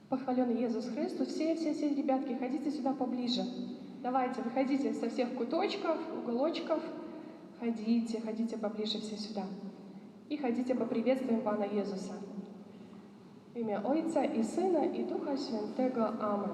Похваленный Иисус Христос. Все ребятки, ходите сюда поближе. Давайте, выходите со всех куточков, уголочков. Ходите поближе все сюда. И ходите поприветствуем Pana Jezusa. W imię Ojca i Syna i Ducha Świętego. Amen.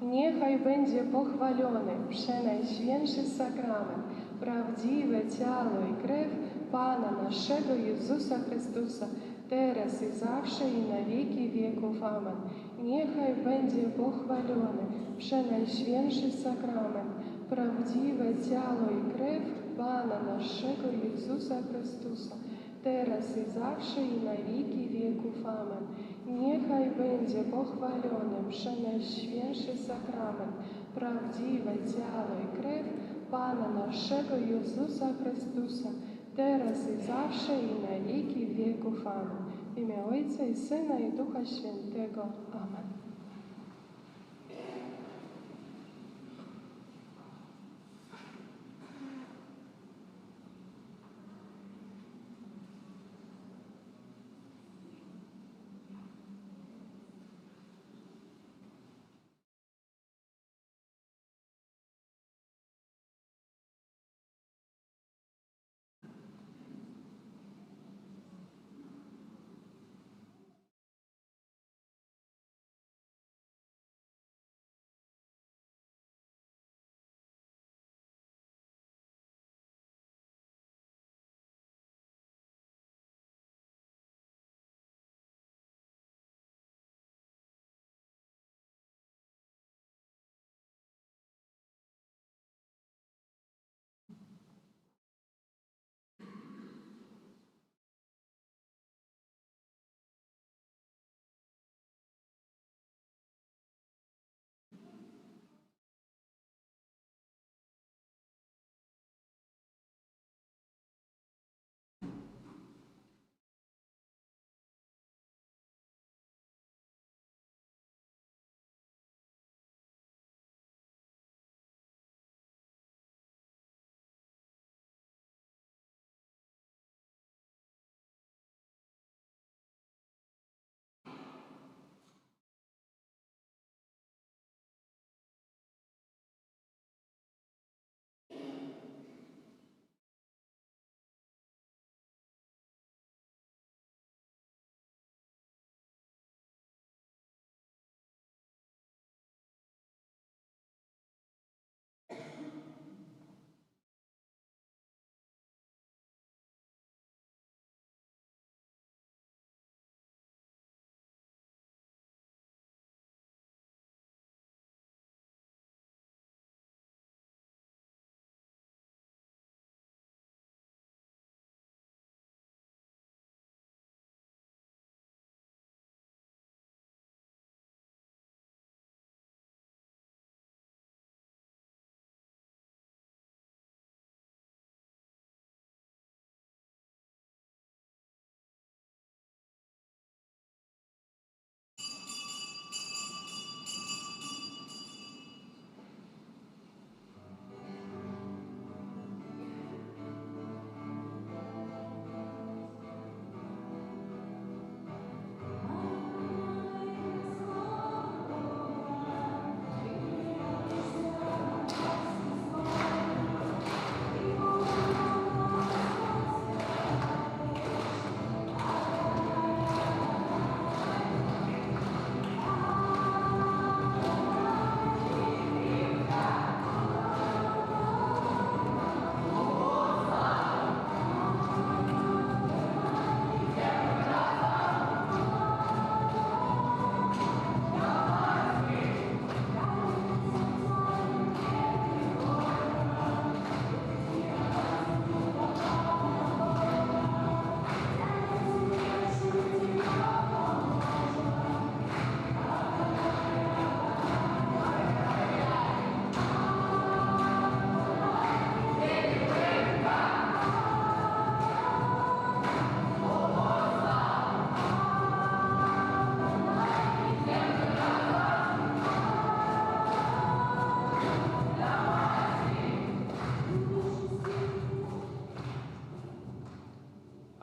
Niechaj będzie pochwalony przenajświętszy sakrament, prawdziwe ciało i krew Pana naszego Jezusa Chrystusa, teraz i zawsze i na wieki wieków. Amen. Niechaj będzie pochwalony przenajświętszy sakrament, prawdziwe ciało i krew Pana naszego Jezusa Chrystusa, teraz i zawsze i na wieki wieków. Amen. Niechaj będzie pochwalony przenajświętszy sakrament, prawdziwe ciało i krew Pana naszego Jezusa Chrystusa, teraz i zawsze i na wieki wieków. Amen. W imię Ojca i Syna i Ducha Świętego. Amen.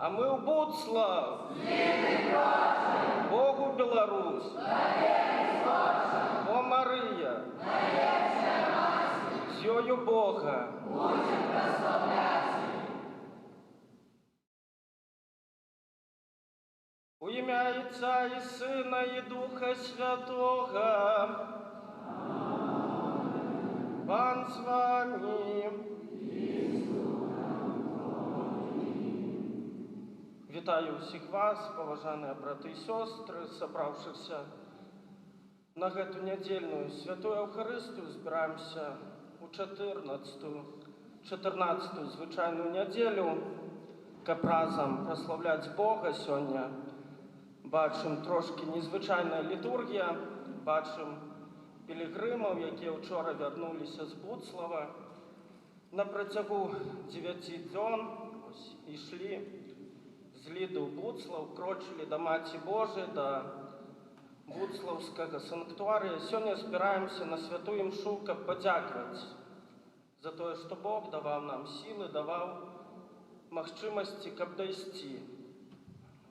А мы ў Буцлав! Богу Беларусь! О Марыя! З ёю Бога! У імя Отця і Сина і Духа Святого. Пан з вами. Вітаю всіх вас, поважаныя браты і сёстры, сабраўшыхся на гэту нядзельную святую Эўхарыстыю. Збіраемся у 14-ю звычайную нядзелю, каб разам праслаўляць Бога. Сёння бачым трошкі незвычайная літургія, бачым пілігрымаў, якія ўчора вярнуліся з Буцлава. На працягу 9 дзён ішлі з Ліды ў Буцлаў, крочылі да Маці Божай, да Буцлаўскага санктуарыя. Сёння збіраемся на святую імшу, каб падзякаваць за тое, што Бог даваў нам сілы, даваў магчымасці, каб дайсці.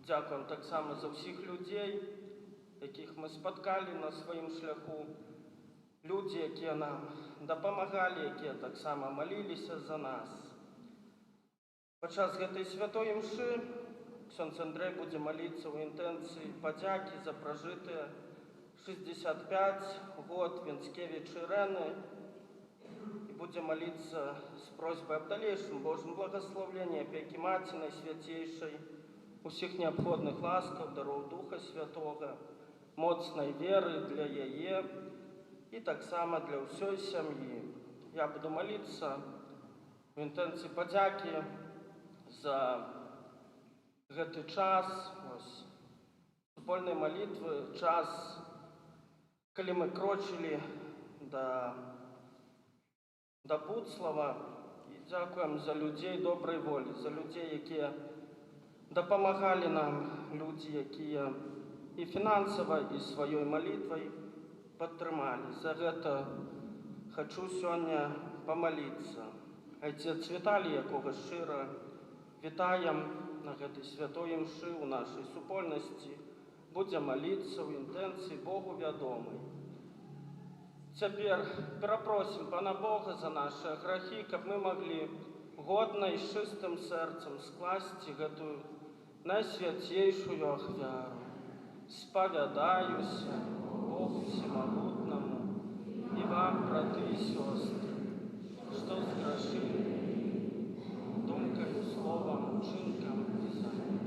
Дзякуем таксама за ўсіх людзей, якіх мы спаткалі на сваім шляху. Людзі, якія нам дапамагалі, якія таксама маліліся за нас. Падчас гэтай святой імшы ксёндз Андрэй будзе маліцца ў інтэнцыі падзякі за пражытыя 65 год Венскевіч Ірэны і будзе маліцца з просьбай аб далейшым Божым благаслаўленні, апекі Маці Найсвяцейшай, усіх неабходных ласкаў, дароў Духа Святога, моцнай веры для яе і таксама для ўсёй сям'і. Я буду маліцца ў інтэнцыі падзякі за гэты час, супольнай малітвы, час, калі мы крочылі да Буцлава, і дзякуем за людзей добрай волі, за людзей, якія дапамагалі нам, людзі, якія і фінансава, і сваёй малітвай падтрымалі. За гэта хачу сёння памаліцца. Айцец Віталій, якога шчыра вітаем на гэтай святой імшы ў нашай супольнасці, будзе маліцца ў інтэнцыі Богу вядомай. Цяпер перапросім Пана Бога за нашы грахі, каб мы маглі годна і з чыстым сэрцам скласці гэтую найсвяцейшую ахвяру. Спавядаюся Богу Всемагутнаму і вам, браты і сёстры, што зграшылі думкаю, словам, учынкам і загадам.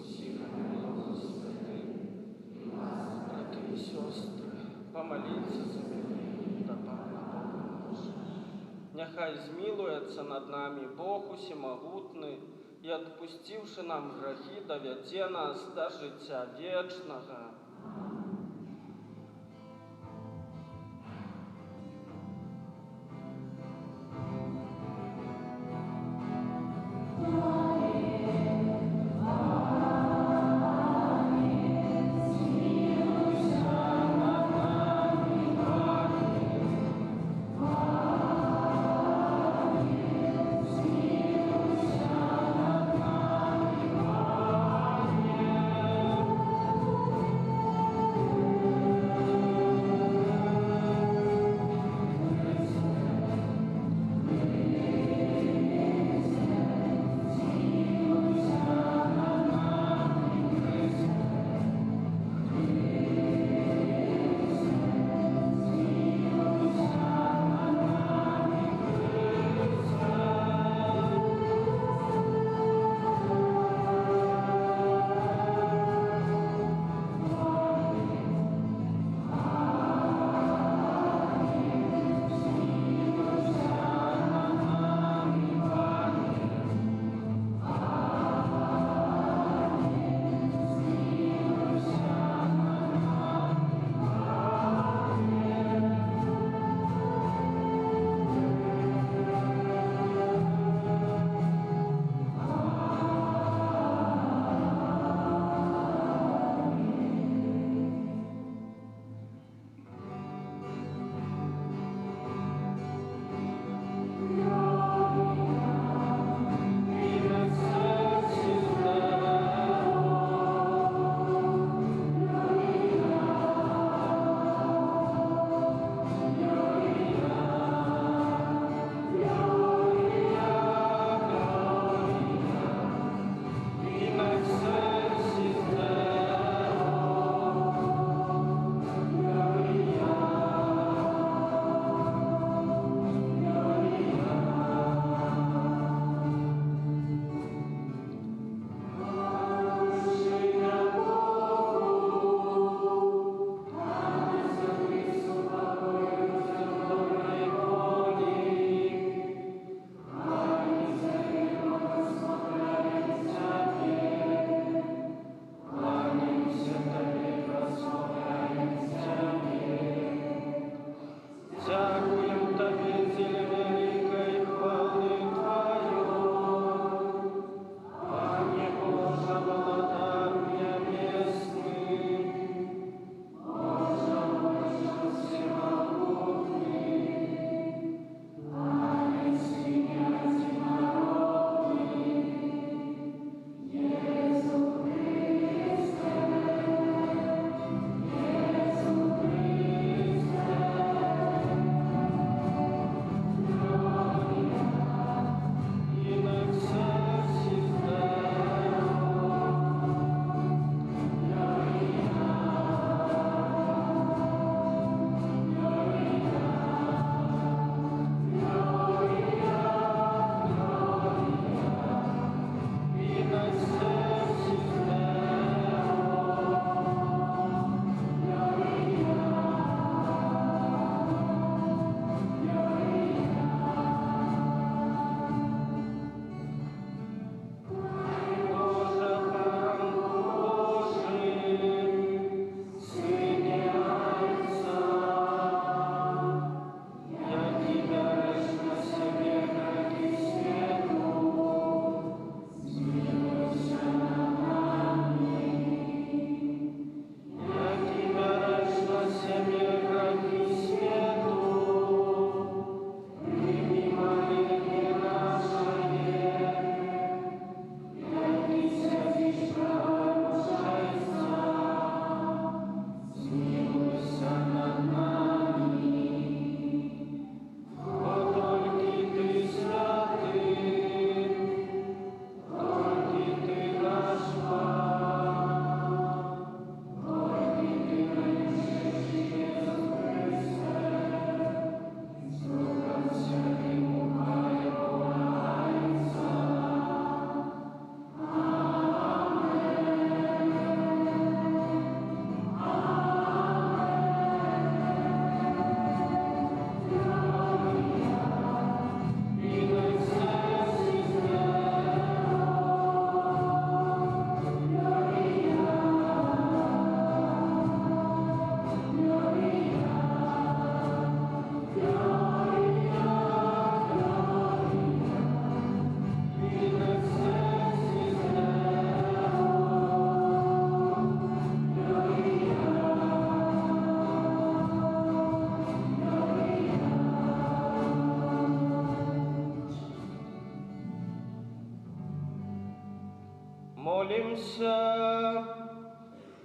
Усіх ангелаў святых, браты і сёстры, памаліцца за мяне да Пана Бога нашага. Няхай змілуецца над намі Бог усемагутны і, адпусціўшы нам грахі, давядзе нас да жыцця вечнага. Помолимся.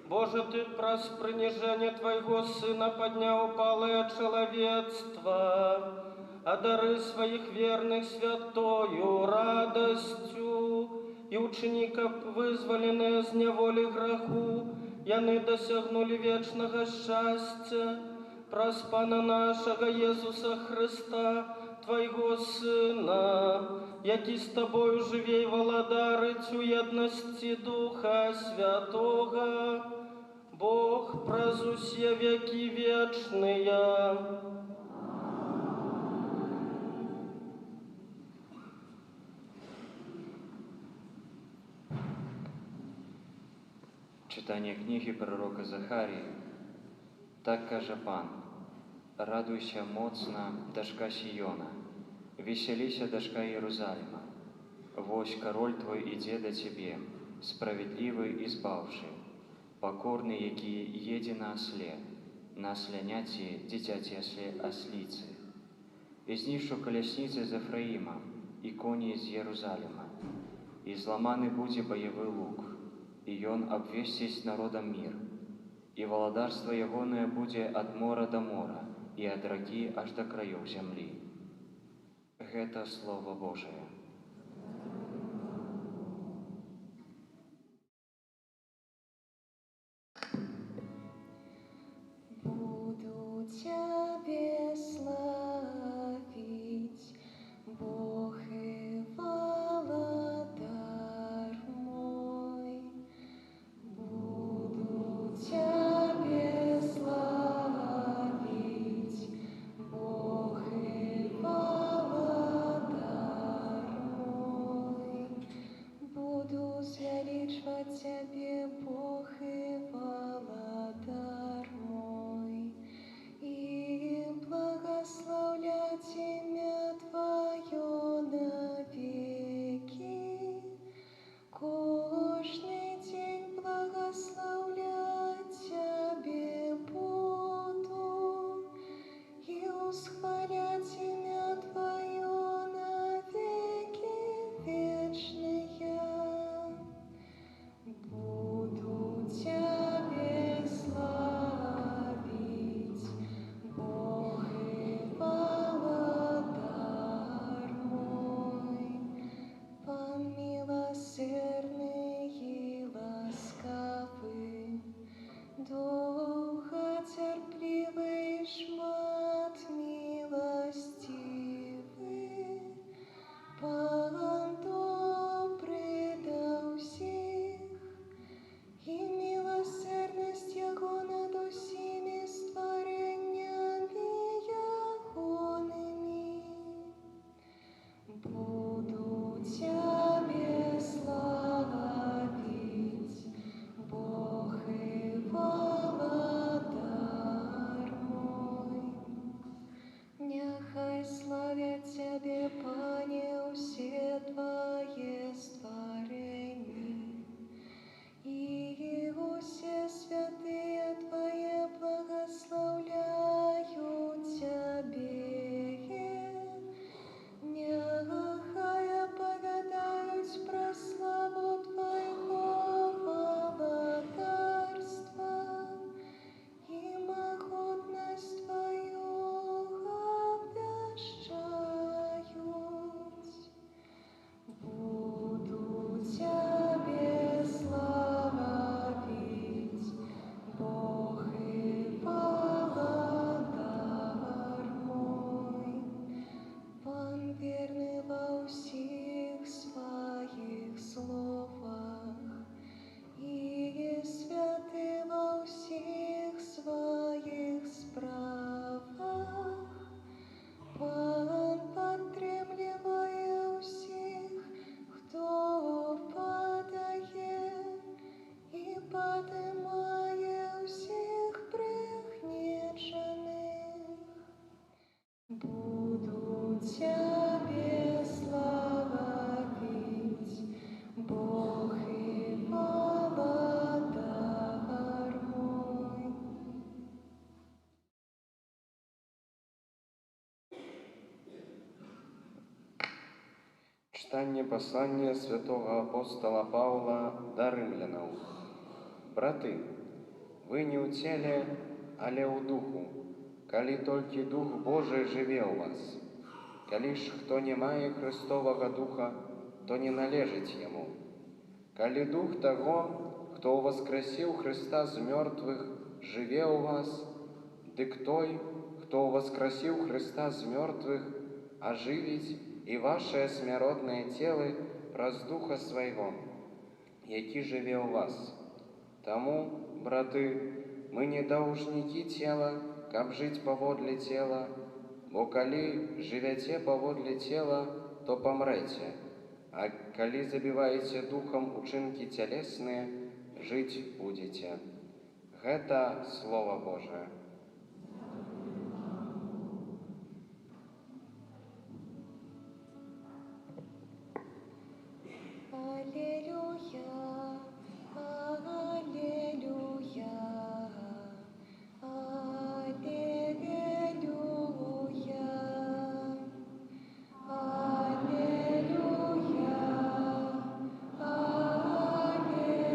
Боже, Ты праз принижение Твоего Сына поднял палое человечество, а дары своих верных святою радостью, и учеников, вызволенные из неволи греху, яны досягнули вечного счастья, праз Пана нашего Иисуса Христа, Твоего Сына, який с Тобою живей владарить у едности Духа Святого, Бог праз усе веки вечные. Читання книги пророка Захарії. Так каже Пан: «Радуйся моцна, дашка Сіона, веселися, дашка Єрусалима. Вось король твой іде до тебе, справедливий і збавший, покорний, який еде на осле, на осляняті дитяті ослиці. І знішу колесниці з Ефраїма, і коні з Єрусалима, і зламаний буде бойовий лук, і ён обвестись народом мир, и володарство ягоное будет от мора до мора, и от раки аж до краев земли». Это Слово Божие. Буду Тебе славить, Бог и Владар мой. Буду Тебе славить, Бог и Владар мой. Буду звеличивать Тебе, Бог и Владар мой, и благословлять имя Твое навеки. Кожный день благословлять Тебе буду и восхвалять имя Твое навеки вечные. Буду Тебе славить, Бог и Владар мой, Пан милосердный и ласкавый, долготерпливый, шмат милостивый, Пан добрый до всех, и милосердность Его над усими створениями Ягоными. Буду Тебе славить, Бог и Владар Читание послания святого апостола Павла до римлянаў. Браты, вы не ў целе, але ў духу, калі толькі Дух Божий жыве ў вас. Калі ж хто не мае Христовага Духа, то не належыць яму. Калі Дух таго, хто воскресіў Христа з мёртвых, жыве ў вас, дык той, хто воскресіў Христа з мёртвых, ажывіць і вашыя смяротныя целы праз Духа свайго, які жыве ў вас. Таму, браты, мы не даўжнікі цела, каб жыць паводле цела, бо калі жывяце паводле цела, то памрэце, а калі забіваеце духам учынкі цялесныя, жыць будзеце. Гэта Слова Божае. Аллилуйя, аллилуйя, аллилуйя, аллилуйя,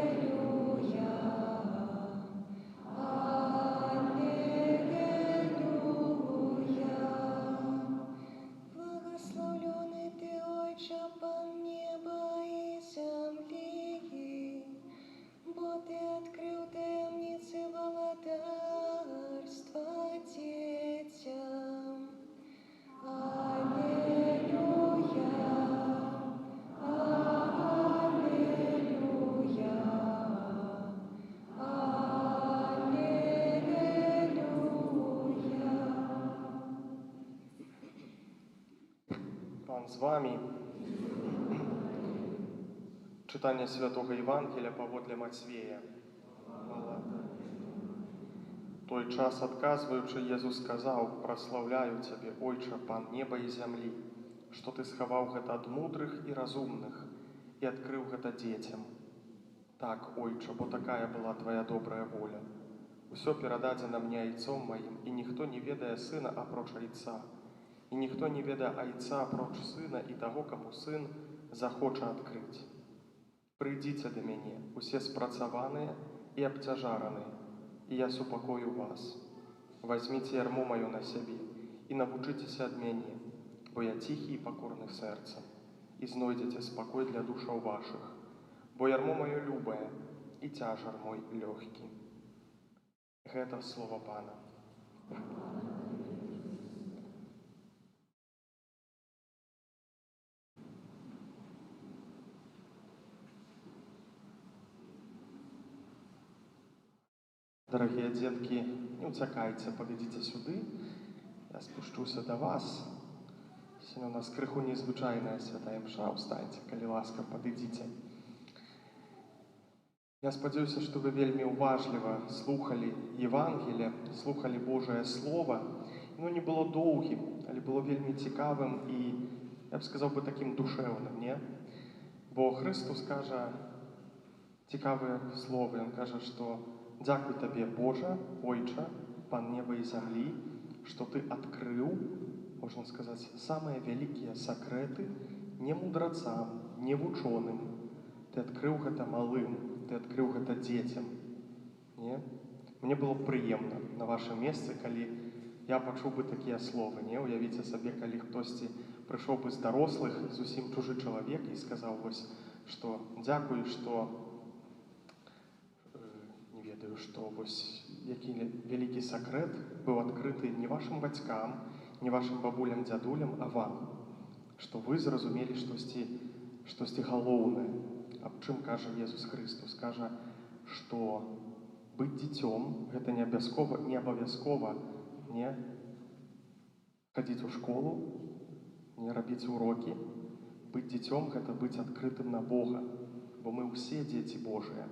аллилуйя, аллилуйя. Благословленный Ты, Отче, Пан неба и земли, бо Ты открыл таємниці володарства детям. Аллилуйя, аллилуйя, аллилуйя. Пан з вами. Читання Святого Євангелія паводле Матвея. Той час, адказваючы, Езус сказаў: «Праслаўляю Цябе, Ойча, Пан неба і зямлі, што Ты схаваў гэта ад мудрых і разумных і адкрыў гэта дзецям. Так, Ойча, бо такая была Твая добрая воля. Усё перададзена мне айцом маім, і ніхто не ведае сына апроч айца, і ніхто не ведае айца апроч сына і таго, каму сын захоча адкрыць. Прыйдзіце да мяне, усе спрацаваныя і абцяжараныя, і я супакою вас. Вазьміце ярмо маё на сябе і навучыцеся ад мяне, бо я ціхі і пакорны сэрцам, і знойдзеце спакой для душаў вашых, бо ярмо маё любае і цяжар мой лёгкі». Гэта слова Пана. Дорогие детки, не уцякайце, погодите сюды, я спушчуся до вас. Сегодня у нас крыху незвычайная святая мша, устайте, калі ласка, падыдзіце. Я спадзяюся, што вы вельмі уважліва слухали Евангелие, слухали Божае Слово. Оно не было доўгім, але было вельмі цікавым і, я б сказаў бы, таким душевным, не? Бо Христос кажа цікавыя словы, Ён кажа, што «Дзякуй Табе, Божа, Ойча, Пан неба і зямлі, што Ты адкрыў, можна сказаць, самыя вялікія сакрэты не мудрацам, не вучоным. Ты адкрыў гэта малым, Ты адкрыў гэта дзецям». Не? Мне было прыемна на вашым месцы, калі я пачуў бы такія словы. Не? Уявіце сабе, калі хтосьці прыйшоў бы з дарослых, зусім чужы чалавек і сказаў вось, што «Дзякуй, што што вось які вялікі сакрэт быў адкрыты не вашым бацькам, не вашым бабулям, дзядулям, а вам, што вы зразумелі штосьці галоўнае». Аб чым кажа Езус Христос? Кажа, што быць дзіцём гэта не абавязкова не хадзіць у школу, не рабіць урокі. Быць дзіцём гэта быць адкрытым на Бога, бо мы ўсе дзеці Божыя.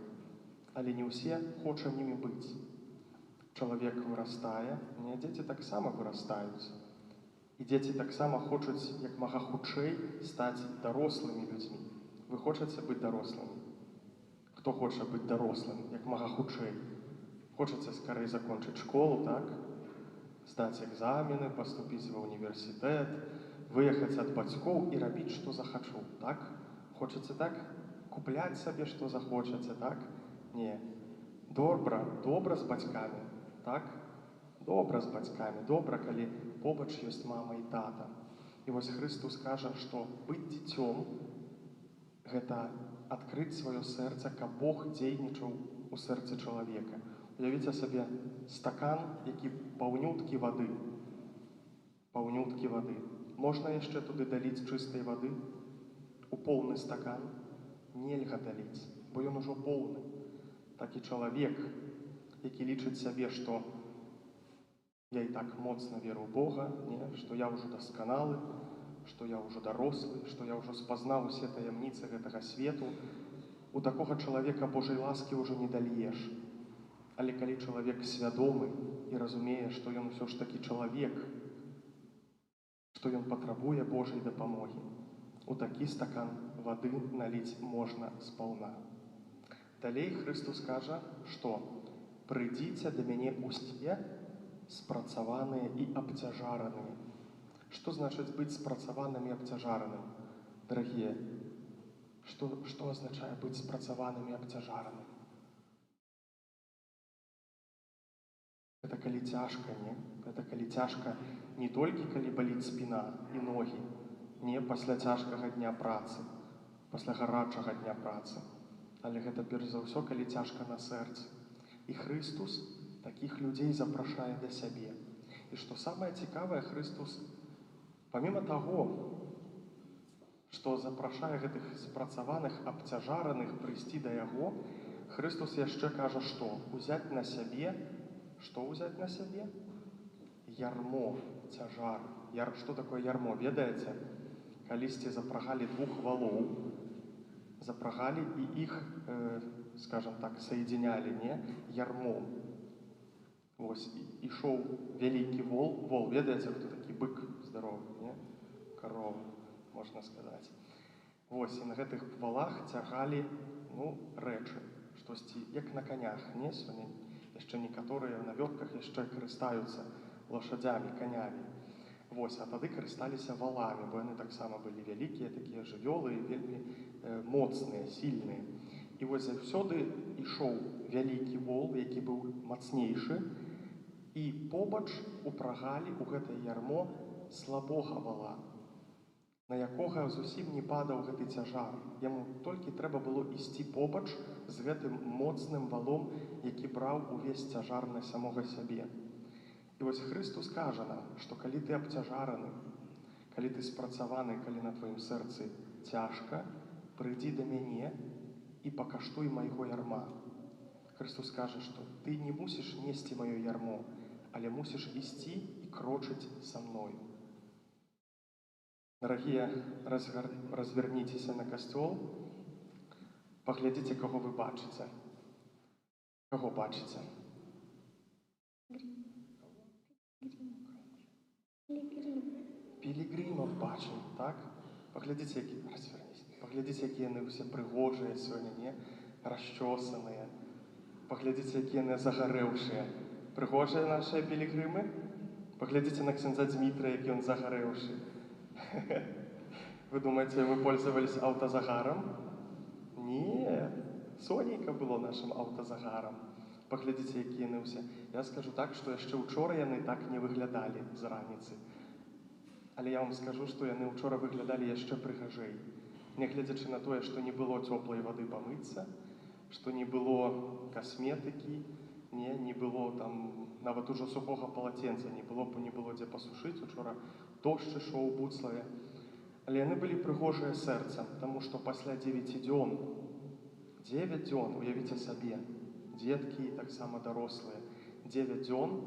Але не ўсе хочам імі быць. Чалавек вырастае, не, дзеці таксама вырастаюць. І дзеці таксама хочуць як мага хутчэй стаць дарослымі людзьмі. Вы хочаце быць дарослымі? Хто хоча быць дарослым як мага хутчэй? Хочаце скорей закончыць школу, так? Здаць экзамены, паступіць ва універсітэт, выехаць ад бацькоў і рабіць, што захачу, так? Хочаце так? Купляць сабе, што захочаце, так? Не. Добра з бацькамі, так? Добра з бацькамі, добра, калі побач ёсць мама і тата. І вось Христус кажа, што быць дзіцём – гэта адкрыць сваё сэрца, каб Бог дзейнічаў у сэрцы чалавека. Уявіце сабе стакан, які паўнюткі вады. Паўнюткі вады. Можна яшчэ туды даліць чыстай вады? У поўны стакан нельга даліць, бо ён ужо поўны. Так і чалавек, які лічыць сябе, што я і так моцна веру ў Бога, што я ўжо дасканалы, што я ўжо дарослы, што я ўжо спазнаў усе таямніцы гэтага свету. У такога чалавека Божай ласкі ўжо не дальеш. Але калі чалавек свядомы і разумее, што ён усё ж такі чалавек, што ён патрабуе Божай дапамогі, у такі стакан вады наліць можна спаўна. Далей Христус кажа, што «Прыйдзіце да мяне ўсе спрацаваныя і абцяжараныя». Што значыць быць спрацаваным і абцяжараным? Дарагія, што азначае быць спрацаваным і абцяжараным? Гэта калі цяжка, не? Гэта калі цяжка не толькі калі баліць спіна і ногі, не пасля цяжкага дня працы, пасля гарачага дня працы, але гэта перш за ўсё, калі цяжка на сэрцы. І Христус такіх людзей запрашае да сябе. І што самае цікавае, Христус, паміма таго, што запрашае гэтых спрацаваных, абцяжараных прыйсці да Яго, Христус яшчэ кажа, што? Узяць на сябе, што ўзяць на сябе? Ярмо, цяжар. Што такое ярмо, ведаеце? Калісьці запрагалі 2 валоў, запрагалі і іх, скажам так, соединялі, не? Ярмом. Вось, ішоў вялікі вол, ведаеце, хто такі бык здаровы, не? Карова, можна сказаць. Вось, і на гэтых валах цягалі, рэчы, штосьці, як на канях, не? Сёння яшчэ некаторыя на вёсках яшчэ карыстаюцца лошадзямі, канямі. Вось, а тады карысталіся валамі, бо яны таксама былі вялікія, такія жывёлы, вельмі моцныя, сільныя. І вось заўсёды ішоў вялікі вол, які быў мацнейшы, і побач упрагалі ў гэтае ярмо слабога вала, на якога зусім не падаў гэты цяжар. Яму толькі трэба было ісці побач з гэтым моцным валом, які браў увесь цяжар на самога сябе. І вось Христус кажа нам, што калі ты абцяжараны, калі ты спрацаваны, калі на тваім сэрцы цяжка, прыйдзі да мяне і пакаштуй майго ярма. Христус кажа, што ты не мусіш несці маё ярмо, але мусіш ісці і крочыць са мною. Дарагія, разверніцеся на касцёл, паглядзіце, каго вы бачыце. Каго бачыце? Пілігрымаў бачым, так? Паглядзіце, якія яны ўсе прыгожыя сёння, не? Расчосаныя. Паглядзіце, якія яны загарэўшыя. Прыгожыя нашыя пілігрымы? Паглядзіце на ксяндза Дзмітрыя, які ён загарэўшы. Вы думаеце, мы пользовались аўтазагарам? Не, сонейка было нашым аўтазагарам. Паглядзіце, якія яны ўсе. Я скажу так, што яшчэ ўчора яны так не выглядалі з раніцы. Але я вам скажу, што яны ўчора выглядалі яшчэ прыгажэй. Нягледзячы на тое, што не было цёплай вады памыцца, што не было касметыкі, не было там нават ужо сухога палаценца, не было дзе пасушыць. Учора дождж ішоў буцлае. Але яны былі прыгожыя сэрцам, таму што пасля 9 дзён, уявіце сабе, дзеткі, таксама дарослыя, 9 дзён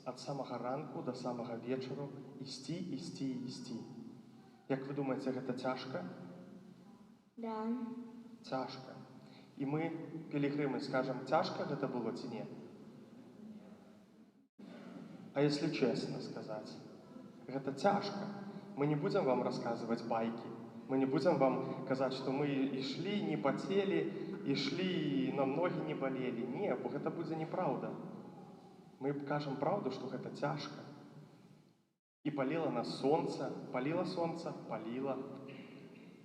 ад самага ранку да самага вечару ісці. Як вы думаеце, гэта цяжка? Да. Цяжка. І мы, пілігрымы, скажам, цяжка гэта было ці не? А если честно сказать, гэта цяжка. Мы не будем вам рассказывать байки. Мы не будем вам казаць, што мы ішлі, не пацелі, ішлі, і нам ногі не балелі. Не, бо гэта будзе неправда. Мы кажам праўду, што гэта цяжка. І паліла нас сонца, паліла сонца, паліла.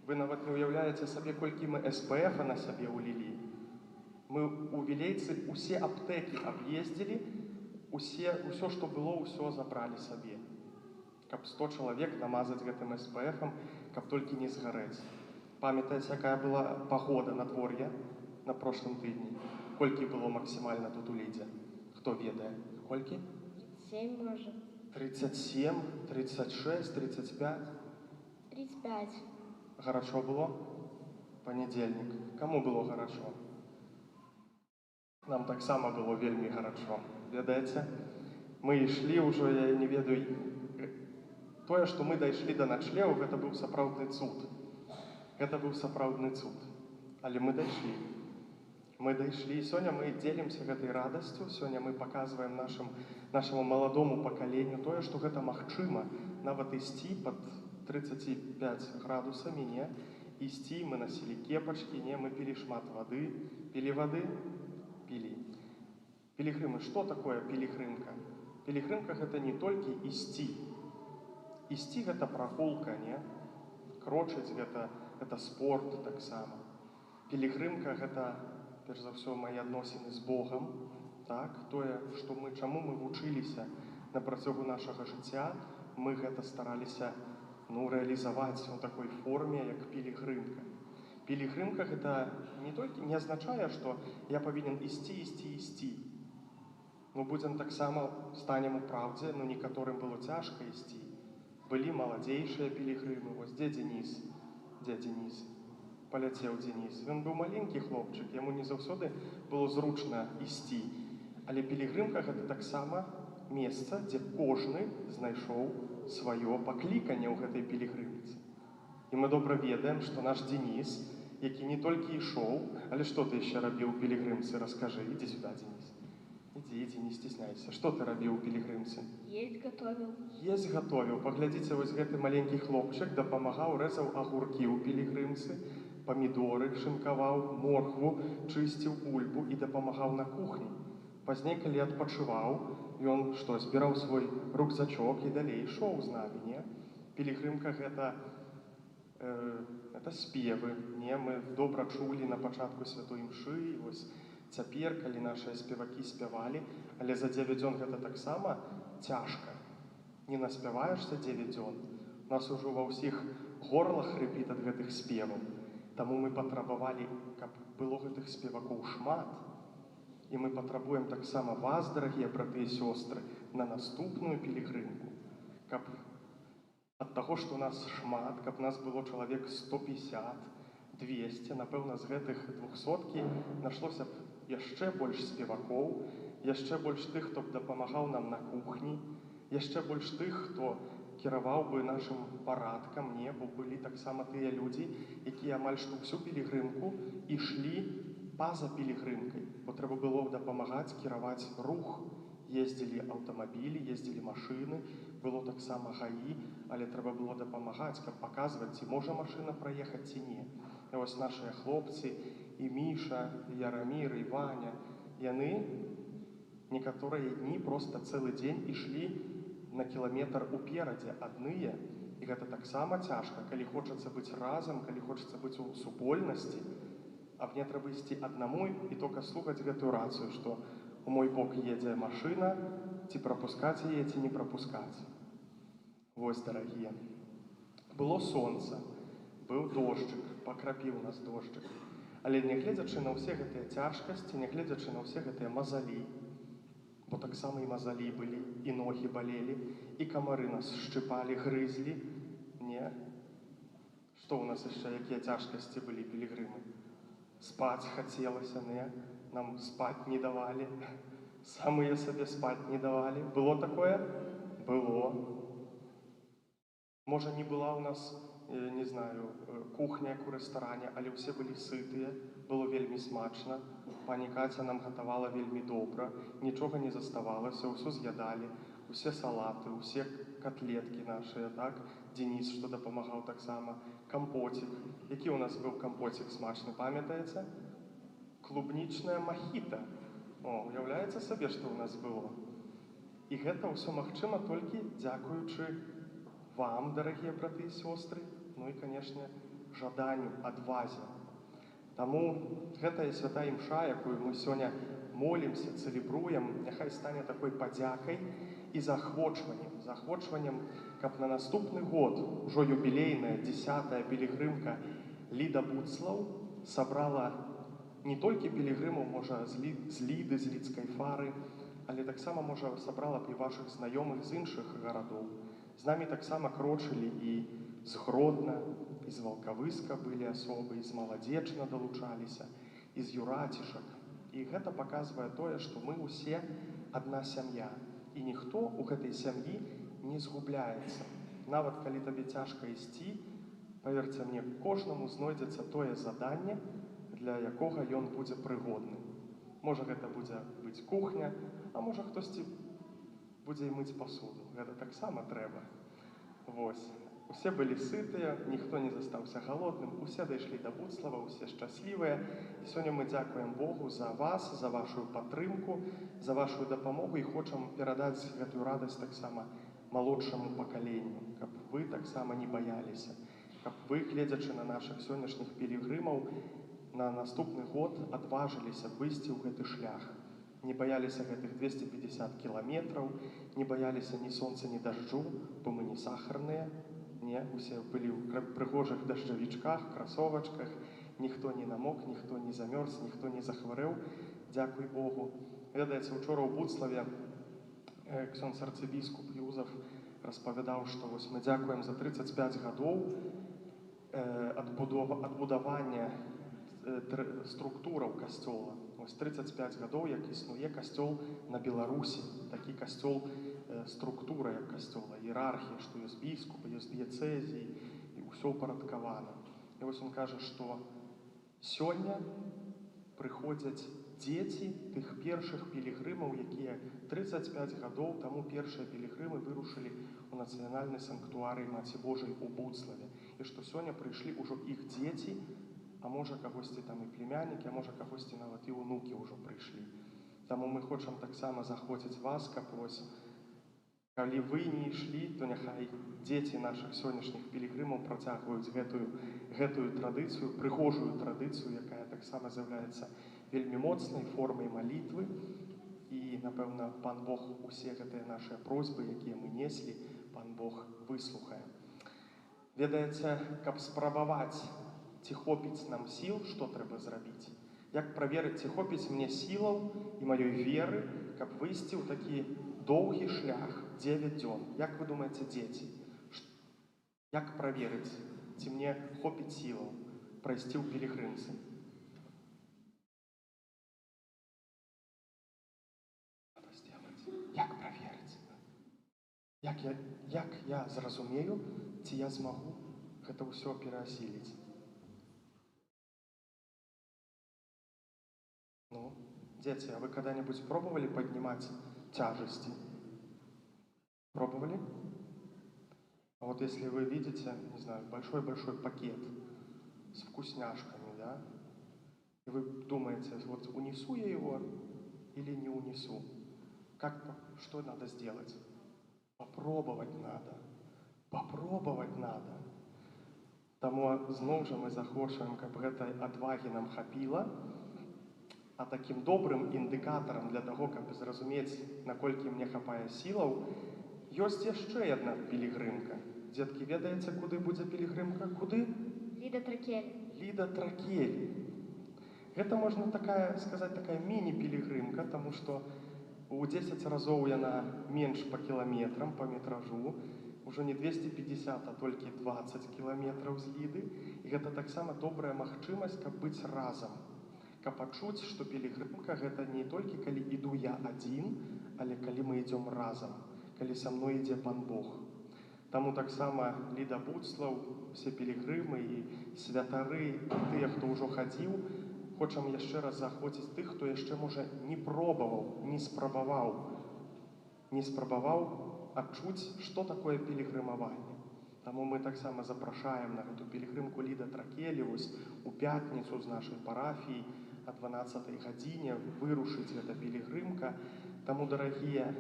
Вы нават не ўяўляеце сабе, колькі мы СПФ на сабе ўлілі. Мы у вілейцы усе аптэкі аб'ездзілі, усё, што было, ўсё забралі сабе. Каб 100 чалавек намазаць гэтым СПФ-ам, каб толькі не згарэць. Памятаеце, якая была пагода надвор'я на прошлым тыдні? Колькі было максімальна тут у Лідзе? Хто ведае? Колькі? 7 може. 37, 36, 35. 35. Гарачо было? Панядзельнік. Каму было гарачо? Нам таксама было вельмі гарачо. Ведаеце? Мы ішлі ўжо, я не ведаю, тое, што мы дайшлі да начлегу, гэта быў сапраўдны цуд. Гэта быў сапраўдны цуд. Але мы дайшлі. Мы дайшлі, і сёння мы дзелімся гэтай радасцю, сёння мы паказваем нашаму маладому пакаленню тое, што гэта магчыма нават ісці пад 35 градусамі, не? Ісці, мы насілі кепачкі, не? Мы пілі шмат вады. Пілі вады? Пілі. Пілігрымы. Што такое пілігрымка? Пілігрымка гэта не толькі ісці. Ісці гэта прагулка, не? Крочыць гэта спорт таксама. Пілігрымка гэта, перш за ўсё, мае адносіны з Богам, так? Тое, што чаму мы вучыліся на працягу нашага жыцця, мы гэта стараліся рэалізаваць у такой форме, як пілігрымка. Пілігрымка гэта не азначае, што я павінен ісці. Будзем таксама станем у праўдзе, некаторым было цяжка ісці. Былі маладзейшыя пілігрымы. Вось дзе Дзеніс? Паляцеў Дзеніс. Ён быў маленькі хлопчык, яму не заўсёды было зручна ісці. Але пілігрымка гэта таксама месца, дзе кожны знайшоў сваё пакліканне ў гэтай пілігрымцы. І мы добра ведаем, што наш Дзеніс, які не толькі ішоў, але што ты яшчэ рабіў у пілігрымцы? Раскажы, ідзі сюда, Дзеніс. Ідзі, не стесняйся. Што ты рабіў у пілігрымцы? Есть гатовіў. Паглядзіце, вось гэты маленькі хлопчык дапамагаў, рэзаў агуркі ў пілігрымцы, памідоры шынкаваў, моркву, чысціў бульбу і дапамагаў на кухні. Пазней, калі адпачываў, ён збіраў свой рюкзачок і далей ішоў з намі, не? Пілігрымка гэта спевы, не? Мы добра чулі на пачатку святой імшы, вось цяпер, калі нашыя спевакі спявалі, але за 9 дзён гэта таксама цяжка. Не наспяваешся 9 дзён. У нас ужо ва ўсіх горлах хрыпіт ад гэтых спеваў. Таму мы патрабавалі, каб было гэтых спевакоў шмат. І мы патрабуем таксама вас, дарагія браты і сёстры, на наступную пілігрымку. Каб ад таго, што нас шмат, каб нас было чалавек 150, 200, напэўна, з гэтых 200 нашлося б яшчэ больш спевакоў, яшчэ больш тых, хто б дапамагаў нам на кухні, яшчэ больш тых, хто кіраваў бы нашым парадкам, не? Бо былі таксама тыя людзі, якія амаль што ўсю пілігрымку ішлі па-за пілігрымкай, бо трэба было дапамагаць кіраваць рух. Ездзілі аўтамабілі, ездзілі машыны, было таксама гаі, але трэба было дапамагаць, каб паказваць, ці можа машына праехаць, ці не. І вось нашыя хлопцы, і Міша, і Ярамір, і Ваня, яны некаторыя дні проста цэлы дзень ішлі на кіламетр уперадзе адныя, і гэта таксама цяжка, калі хочацца быць разам, калі хочацца быць у супольнасці, а мне трэба ісці аднаму і толькі слухаць гэтую рацыю, што у мой бок едзе машына, ці прапускаць яе, ці не прапускаць. Вось, дарагія. Было сонца, быў дожджык, пакрапіў нас дожджык. Але нягледзячы на ўсе гэтыя цяжкасці, нягледзячы на ўсе гэтыя мазалі, бо таксама і мазалі былі, і ногі балелі, і камары нас шчыпалі, грызлі, не? Што ў нас яшчэ, якія цяжкасці былі, пілігрымы? Спаць хацелася, не? Нам спаць не давалі, самыя сабе спаць не давалі. Было такое? Было. Можа, не была ў нас, не знаю, кухня, як у рэстаране, але ўсе былі сытыя, было вельмі смачна. Пані Каця нам гатавала вельмі добра, нічога не заставалася, ўсё з'ядалі, усе салаты, усе котлеткі нашыя, так? Дзеніс, што дапамагаў таксама, кампоцік. Які ў нас быў кампоцік смачны, памятаеце? Клубнічная махіта. О, уяўляеце сабе, што ў нас было? І гэта ўсё магчыма толькі дзякуючы вам, дарагія браты і сёстры, ну і, канешне, жаданню, адвазе. Таму гэтая святая імша, якую мы сёння молімся, цэлебруем, няхай стане такой падзякай і заахвочваннем, каб на наступны год, ужо юбілейная 10-я пілігрымка Ліда Буцлаў сабрала не толькі пілігрымаў, можа, з Ліды, з Лідскай фары, але таксама, можа, сабрала б і вашых знаёмых з іншых гарадоў. З намі таксама крочылі і з Гродна, і з Валкавыска былі асобы, і з Маладзечна далучаліся, і з Юрацішак. І гэта паказвае тое, што мы ўсе адна сям'я. І ніхто ў гэтай сям'і не згубляецца. Нават калі табе цяжка ісці, паверце мне, кожнаму знойдзецца тое заданне, для якога ён будзе прыгодны. Можа, гэта будзе быць кухня, а можа, хтосьці будзе і мыць пасуду. Гэта таксама трэба. Вось. Усе былі сытыя, ніхто не застаўся галодным, усе дайшлі да Буцлава, усе шчаслівыя. І сёння мы дзякуем Богу за вас, за вашу падтрымку, за вашу дапамогу і хочам перадаць гэтую радасць таксама малодшаму пакаленню, каб вы таксама не баяліся, каб вы, гледзячы на нашых сённяшніх пілігрымаў, на наступны год адважыліся выйсці ў гэты шлях. Не баяліся гэтых 250 кіламетраў, не баяліся ні сонца, ні дажджу, бо мы не сахарныя. Не, усе былі ў прыгожых дажджавічках, красовачках, ніхто не намок, ніхто не замёрз, ніхто не захварэў, дзякуй Богу. Ведаеце, учора ў Буцлаве ксёндз арцыбіскуп Юзаф распавядаў, што вось мы дзякуем за 35 гадоў адбудавання структураў касцёла. Вось 35 гадоў, як існуе касцёл на Беларусі, такі касцёл, структура як касцёла, іерархія, што ёсць біскупы, ёсць дыяцэзіі, і ўсё ўпарадкавана. І вось ён кажа, што сёння прыходзяць дзеці тых першых пілігрымаў, якія 35 гадоў таму першыя пілігрымы вырушылі ў нацыянальны санктуарый Маці Божай у Буцлаве. І што сёння прыйшлі ўжо іх дзеці, а можа, кагосьці там і племяннікі, а можа, кагосьці нават і ўнукі ўжо прыйшлі. Таму мы хочам таксама заахвоціць вас, каб вось, калі вы не ішлі, то няхай дзеці нашых сённяшніх пілігрымаў працягваюць гэтую традыцыю, прыгожую традыцыю, якая таксама з'яўляецца вельмі моцнай формай малітвы. І, напэўна, Пан Бог усе гэтыя нашыя просьбы, якія мы неслі, Пан Бог выслухае. Ведаеце, каб спрабаваць, ці хопіць нам сіл, што трэба зрабіць? Як праверыць, ці хопіць мне сілаў і маёй веры, каб выйсці ў такі доўгі шлях, 9 дзён. Як вы думаеце, дзеці? Як праверыць, ці мне хопіць сілаў прайсці ў пілігрымцы? Як праверыць? Як я зразумею, ці я змагу гэта ўсё пераасіліць? Ну, дети, а вы когда-нибудь пробовали поднимать тяжести? Пробовали? А вот если вы видите, не знаю, большой-большой пакет с вкусняшками, да, и вы думаете, вот унесу я его или не унесу? Что надо сделать? Попробовать надо. Попробовать надо. Таму зноў жа мы захочам, каб гэтай адвагі нам хапіла. А таким добрым індыкатарам для таго, каб зразумець, наколькі мне хапае сілаў, ёсць яшчэ адна пілігрымка. Дзеткі, ведаеце, куды будзе пілігрымка? Куды? Ліда Тракель. Ліда Тракель. Гэта, можна сказаць, такая міні-пілігрымка, таму што у 10 разоў яна менш па кіламетрам, па метражу, ўжо не 250, а толькі 20 кіламетраў з Ліды. І гэта таксама добрая магчымасць, каб быць разам. Каб пачуць, што пілігрымка гэта не толькі калі іду я адзін, але калі мы ідзём разам, калі са мной ідзе Пан Бог. Таму таксама Ліда Буцлаў, усе пілігрымы і святары, тыя, хто ўжо хадзіў, хочам яшчэ раз заахвоціць тых, хто яшчэ, можа, не пробаваў, не спрабаваў адчуць, што такое пілігрымаванне. Таму мы таксама запрашаем на гэту пілігрымку Ліда Тракелі, вось у пятніцу з нашай парафіі, о 12 гадзіне вырушыць гэта пілігрымка. Таму, дарагія,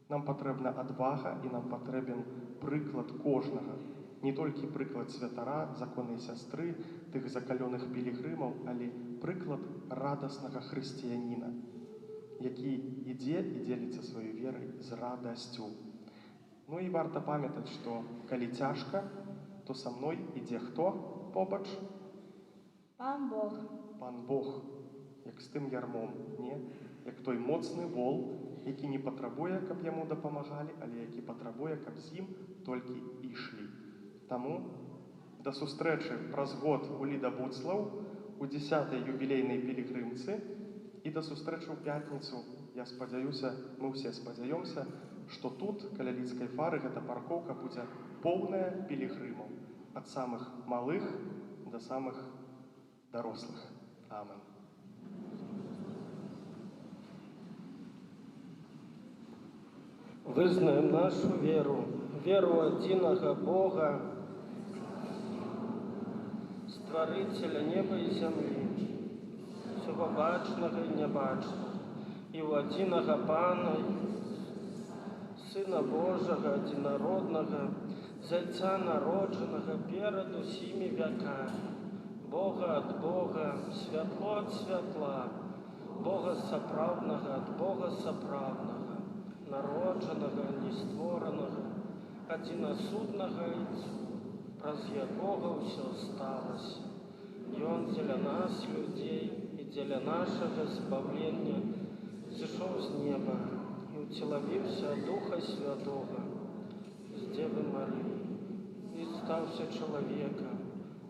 Нам патрэбна адвага і нам патрэбен прыклад кожнага. Не толькі прыклад святара, законнай сястры, тых закалёных пілігрымаў, але прыклад радаснага хрысціяніна, які ідзе і дзеліцца сваёй верай з радасцю. Ну і варта памятаць, што калі цяжка, то са мной ідзе хто побач? Пан Бог. Пан Бог, як з тым ярмом, не? Як той моцны вол, які не патрабуе, каб яму дапамагалі, але які патрабуе, каб з ім толькі ішлі. Таму да сустрэчы праз год у Лідабуцлаў у 10-й юбілейнай пілігрымцы і да сустрэчы ў пятніцу. Я спадзяюся, мы ўсе спадзяёмся, што тут, каля Лідскай фары, гэта паркоўка будзе поўная пілігрымаў. Ад самых малых да самых дарослых. Амен. Вызнаем нашу веру, веру адзінага Бога, Стварыцеля неба і зямлі, усяго бачнага і нябачнага, і ў адзінага Пана, Сына Божага, адзінароднага, Зайца народжанага перад усімі вякамі, Бога ад Бога, святло ад святла, Бога сапраўднага ад Бога сапраўднага, народжанага, нестворанага, адзінасуднага Ісуса, праз якога ўсё сталася. Ён дзеля нас, людзей, і дзеля нашага збавлення зышоў з неба і ўцелавіўся ад Духа Святога з Дзевы Марыі і стаўся чалавекам,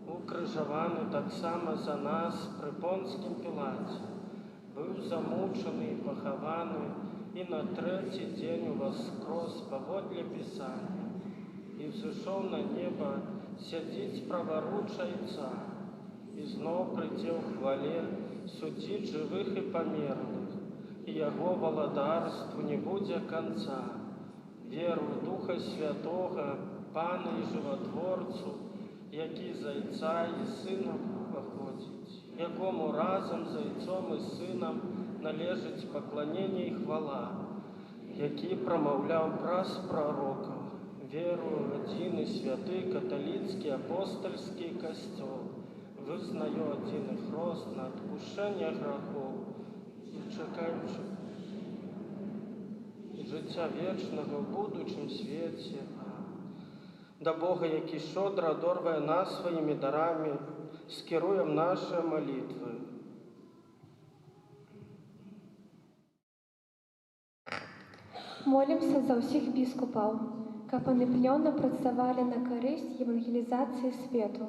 укрыжаваны таксама за нас пры Понцкім Пілаце, быў замучаны і пахаваны, і на трэці дзень уваскрос паводле Пісання, і взышоў на неба сядзіць праворуч Айца, і зноў прыйдзе ў хвале судзіць жывых і памерлых, і яго валадарству не будзе канца. Веру ў Духа Святога, Пана і Жыватворцу, які з Айца і Сына паходзіць, якому разам з Айцом і Сынам належыць пакланенне і хвала, які прамаўляў праз прарокаў, веру ў адзіны святы каталіцкі апостальскі касцёл, вызнаю адзіны хрост на адпушчэнне грахоў і чакаючы жыцця вечнага ў будучым свеце. Да Бога, які шчодра адорвае нас сваімі дарамі, скіруем нашы малітвы. Молімся за ўсіх біскупаў, каб яны плённа працавалі на карысць евангелізацыі свету.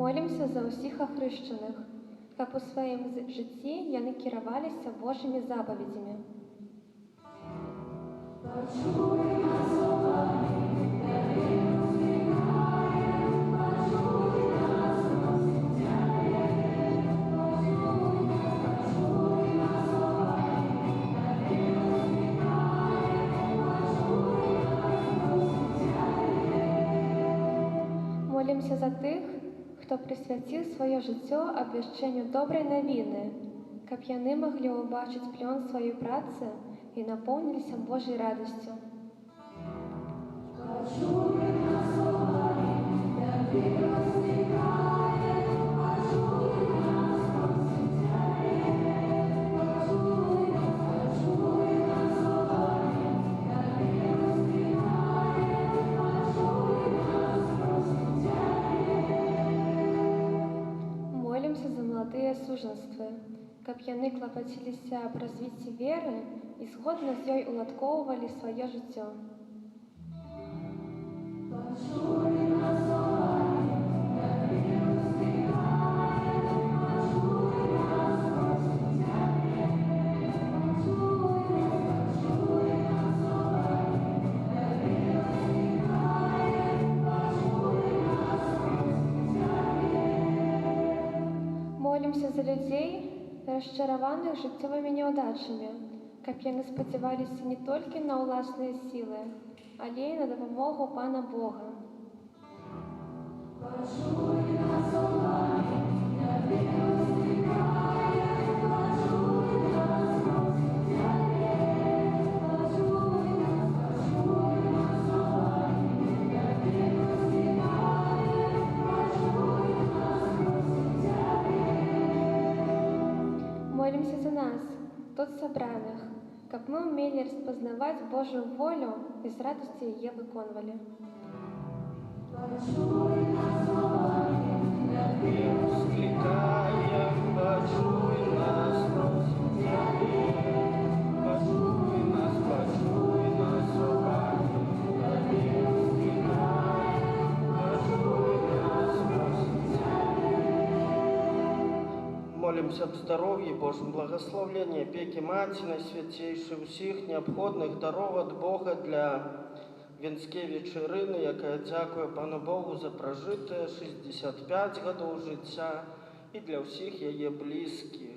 Молімся за ўсіх ахрышчаных, каб у сваім жыцці яны кіраваліся Божымі запаведзямі. Молімся за тых, хто прысвяціў сваё жыццё абвяшчэнню добрай навіны, каб яны маглі ўбачыць плён сваёй працы і напоўніліся Божай радасцю. Сужанствы, каб яны клапаціліся аб развіцці веры і згодна з ёй уладкоўвалі сваё жыццё. Молімся за людей, расчараваных жыццёвымі няўдачамі, каб яны спадзяваліся не толькі на ўласныя сілы, але і на дапамогу Пана Бога. Молімся за нас, тут сабраных, каб мы ўмелі распазнаваць Божую волю і з радасцю яе выконвалі. Скликаем, почуй нас, просим Тебе. Почуй нас, Богами. Почуй нас, просим Тебе. Молимся об здоровье Божьем, благословлении, опеки Матери Найсвятейшей, усіх необходных даров от Бога для Венскевич Ірини, яка дякує Пану Богу за прожите 65 годів життя і для всіх її близьких.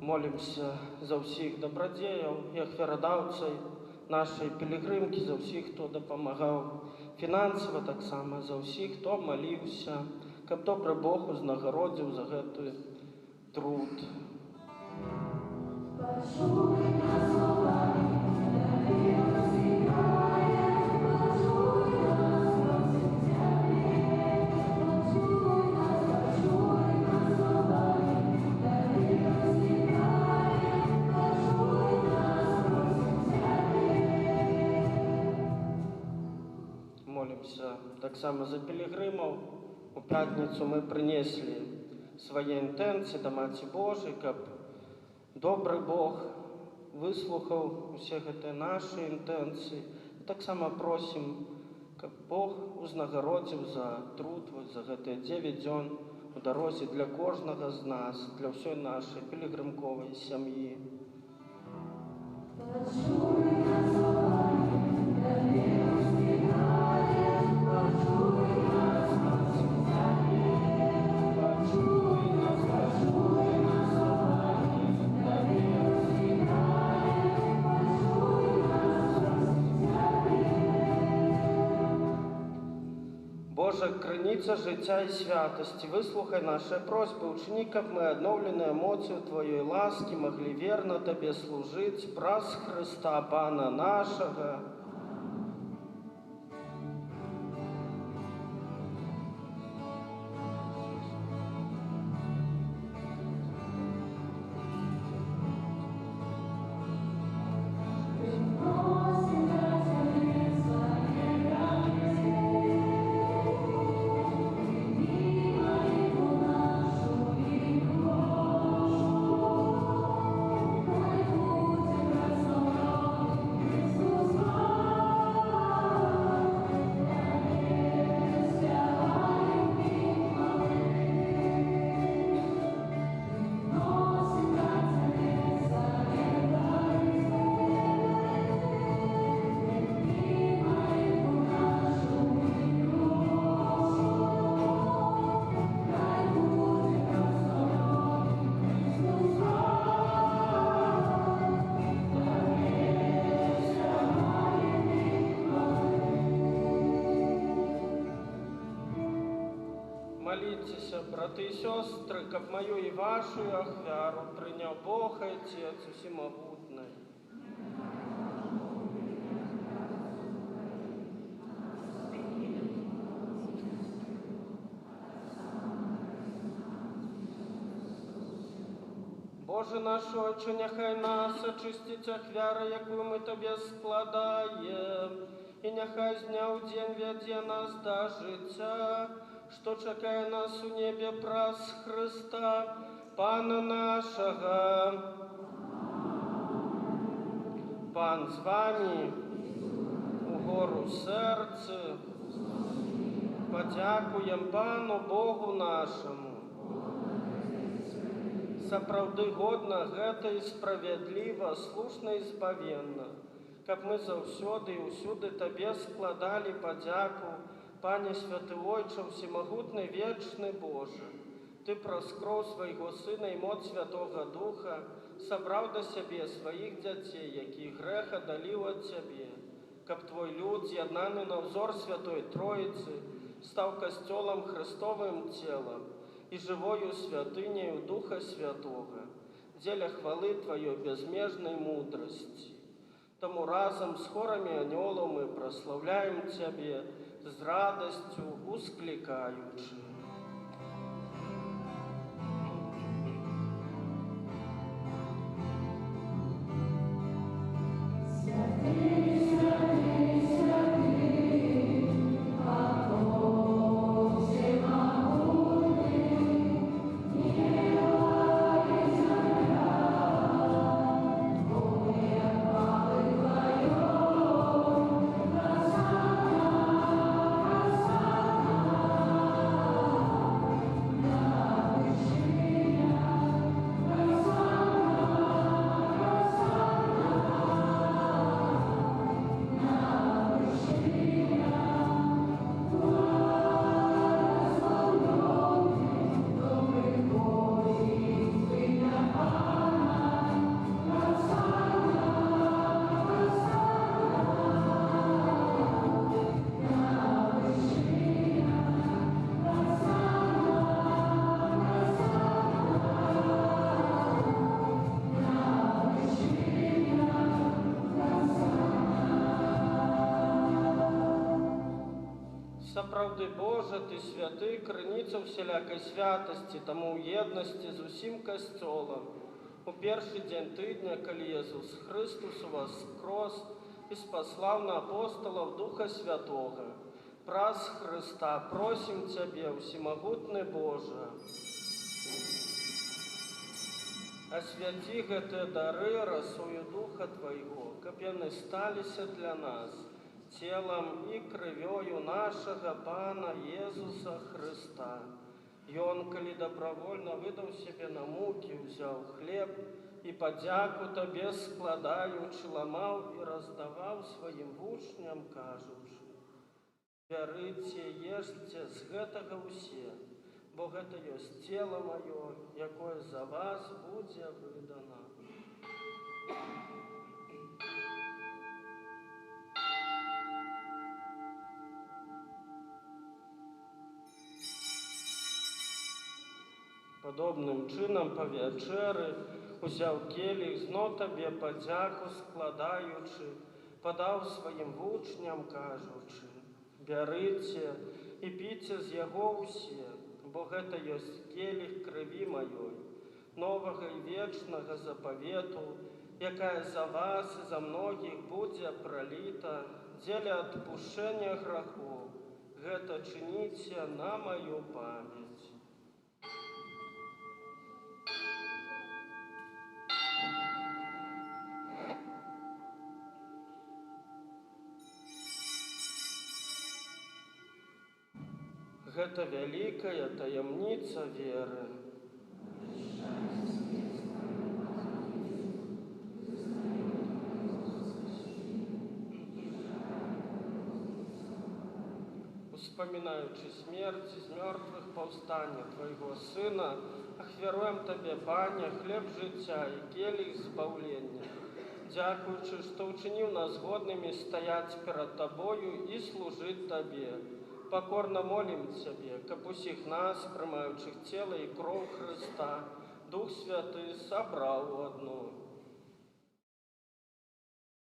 Молимся за всіх добродіїв і ахвярадавців нашої пілігримки, за всіх, хто допомагав фінансово, так само за всіх, хто молився, щоб добрий Бог узнагородив за цей труд. Молимся так само за пілігримів. У п'ятницю ми принесли свої інтенції до Матері Божої, щоб добрий Бог вислухав усіх наші інтенції. Так само просимо, щоб Бог узнагородив за труд, за ці 9 днів у дорозі для кожного з нас, для всієї нашої пілігримкової сім'ї. Боже, криниця життя і святості, вислухай наші просьби, учини, щоб ми, одновлені емоцією Твоєї ласки, могли вірно Тобі служити, праз Христа, Пана нашого. Моліться, брати і сестри, щоб мою і вашу ахвяру прийняв Бог Отець Всемогутний. Боже наш Отче, нехай нас очистить ахвяра, яку ми Тобі складаєм, і нехай з дня в день веде нас до життя, що чекає нас у небі праз Христа, Пана нашого. Пан з вами, угору у серце. Подякуємо Пану Богу нашому. Сапраўды годна гэта і справядліва, слушна і збавенна, каб мы заўсёды і ўсюды Табе складалі падзяку, Пане Святы Ойча, всемагутны вечны Божа. Ты праз кроў свайго Сына і моц Святога Духа сабраў да сябе сваіх дзяцей, які грэх аддаліў ад Цябе, каб Твой люд, з'яднаны на ўзор Святой Троіцы, стаў касцёлам Христовым целам і жывою святыняю Духа Святога, дзеля хвалы Тваёй безмежнай мудрасці. Таму разам з хорамі анёлаў мы праслаўляем Цябе з радасцю усклікаючы. Сапраўды Божа, Ты святы, крыніца ўсялякай святасці, таму ў еднасці з усім касцёлам. У першы дзень тыдня, калі Езус Христус уваскрос і спаслаў на апосталаў Духа Святога, праз Христа просім Цябе, усемагутны Божа. Асвяці гэтыя дары расою Духа Твайго, каб яны сталіся для нас целом і крывёю нашага Пана Езуса Христа. Ён, калі добровольно выдаў сябе на мукі, узяў хлеб і падзяку Табе складаючы, ламаў і раздаваў сваім вучням, кажучы: «Бярыце, ешце з гэтага ўсе, бо гэта ёсць цела маё, якое за вас будзе выдана». Падобным чынам па вячэры узяў келіх, зноў Табе падзяку складаючы, падаў сваім вучням, кажучы: «Бярыце і піце з яго ўсе, бо гэта ёсць келіх крыві маёй, новага і вечнага запавету, якая за вас і за многіх будзе праліта дзеля адпушчэння грахоў. Гэта чыніце на маю памяць». Гэта вялікая таямніца веры. Успамінаючы смерць з мёртвых паўстання Твайго Сына, ахвяруем Табе, Пане, хлеб жыцця і келіх збаўлення. Дзякуючы, што ўчыніў нас годнымі стаяць перад Табою і служыць Табе. Покорно молім Цябе, каб усіх нас, прымаючых цела і кроў Христа, Дух Святы сабраў у адно.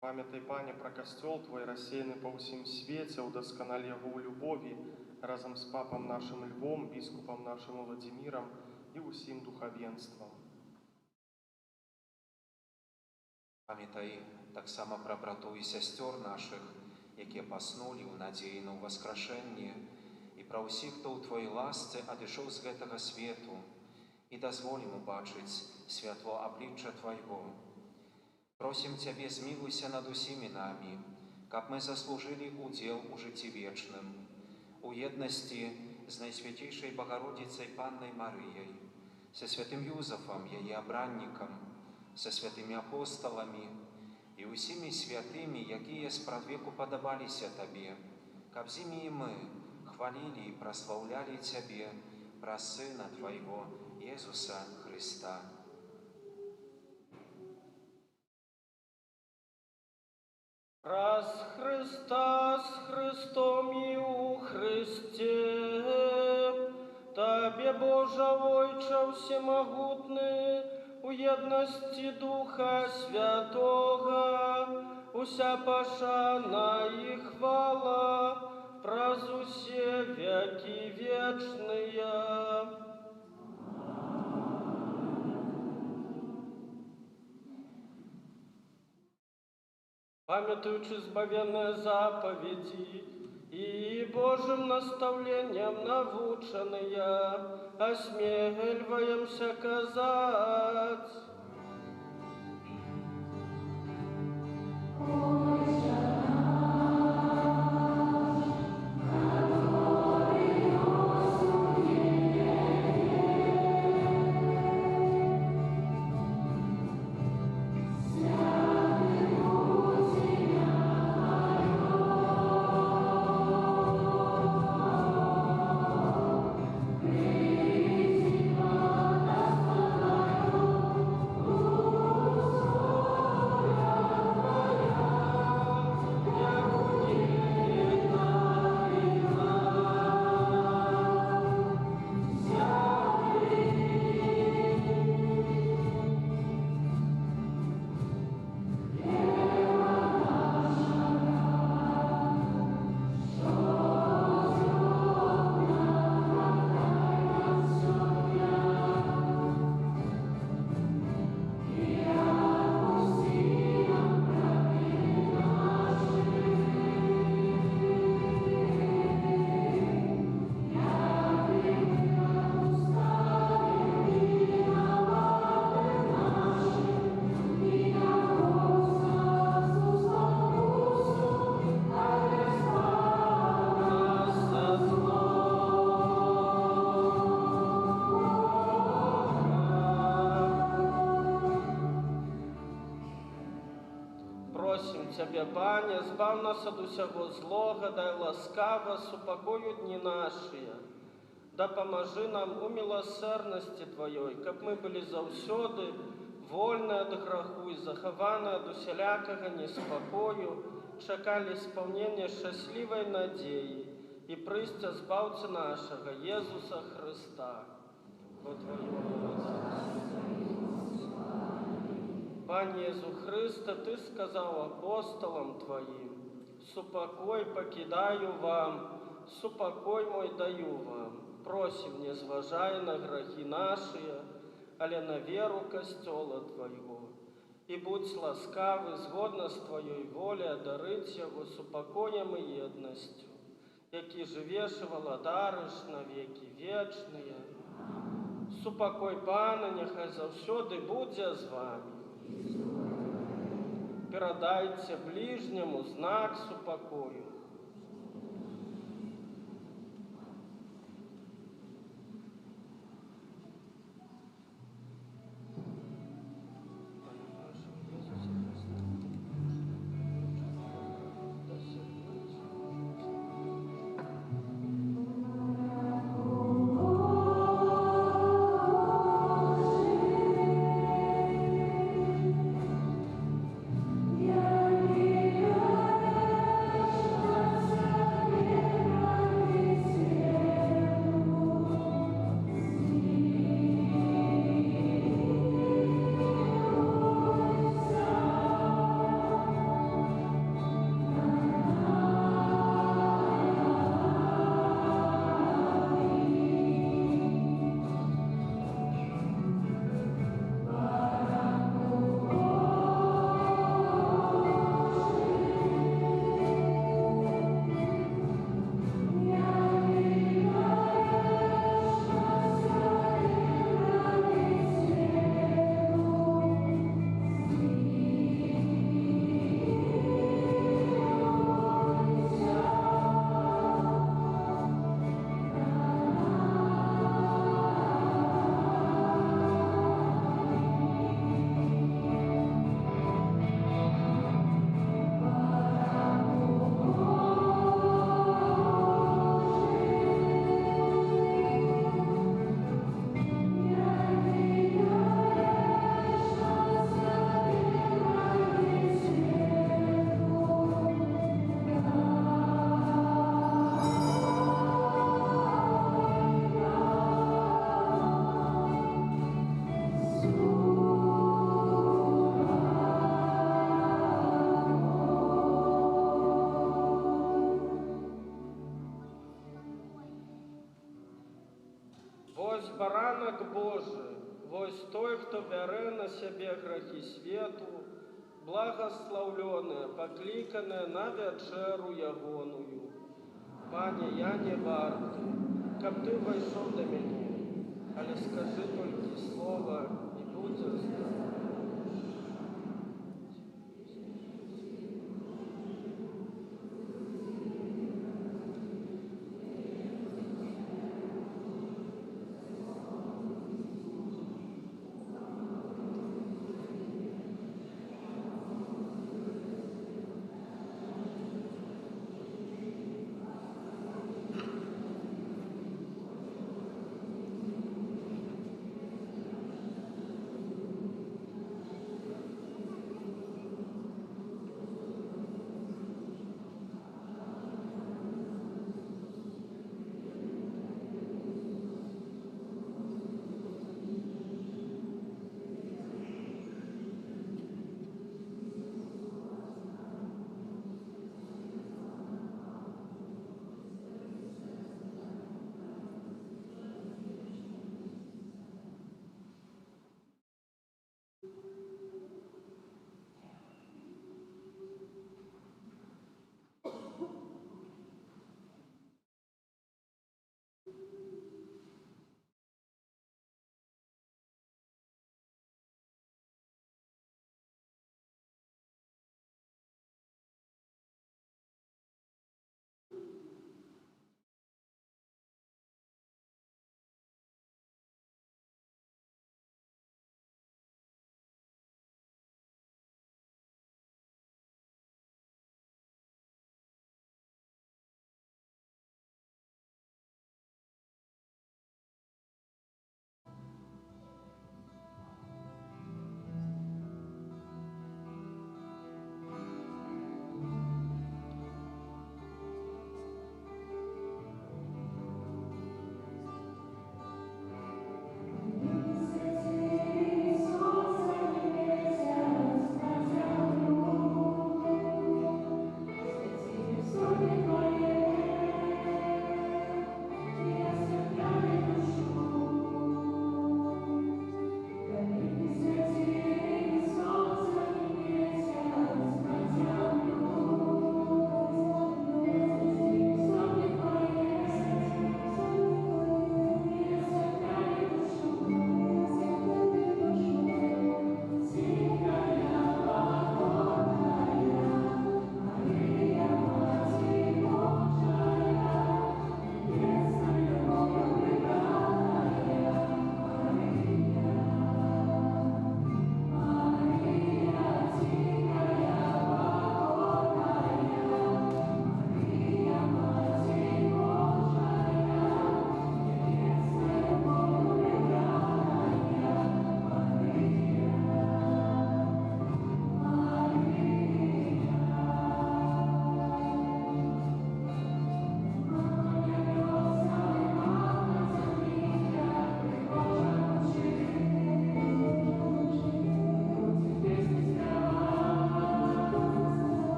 Памятай, Пане, пра касцёл Твой, рассеяны па ўсім свеце, удасканалі яго ў любові, разам з папам нашым Львом, біскупам нашым Владзімірам і ўсім духавенствам. Памятай таксама пра братоў і сясцёр нашых, якія паснулі ў надзеі на ўваскрашэнне, і пра ўсіх, хто ў Твоёй ласцы адышоў з гэтага свету, і дазволім убачыць святло аблічча Твайго. Просім Цябе, змілуйся над усімі намі, каб мы заслужылі удзел у жыцці вечным, у еднасці з Найсвяцейшай Багародзіцай Паннай Марыяй, са святым Юзафам, яе абраннікам, са святымі апосталамі і ўсімі святымі, якія спрадвеку падабаліся Табе, каб з імі і мы хвалілі і праслаўлялі Цябе праз Сына Твайго, Езуса Христа. Раз Христа с Христом и у Христе, Табе, Боже, Ойче всемогутный, у едности Духа Святого, уся пошана и хвала, праз усе веки вечные. Памятуючи збавенные заповеди и Божьим наставлением навученные, осмеливаемся казать. Тебе, Пане, збав нас от усього злога, дай ласкаво супокою дні наші. Да поможи нам у милосердности Твоей, каб мы были заўсёды вольны от граху и захованы от усялякого неспокою, чакали исполнения счастливой надеи и прыстя збавцы нашего, Иисуса Христа. Во Твоем Пане Иисус Христе, Ты сказал апостолам Твоим: «Супокой покидаю вам, супокой мой даю вам. Просим, не зважай на грехи наши, але на веру костела Твоего. И будь ласкавый, згодно с Твоей волей, одарить его супокоем и едностью, які живеш и владариш на веки вечные. Супокой Пана, нехай завсёды буде з вами. Передайте ближнему знак супокою». Yeah. Божий, вось той, хто бярэ на сябе грахі свету, благословленные, покликанные на вечеру ягоную. Пане, я не варты, каб ты войшов до меня, але скажи только слово, и будет здоров.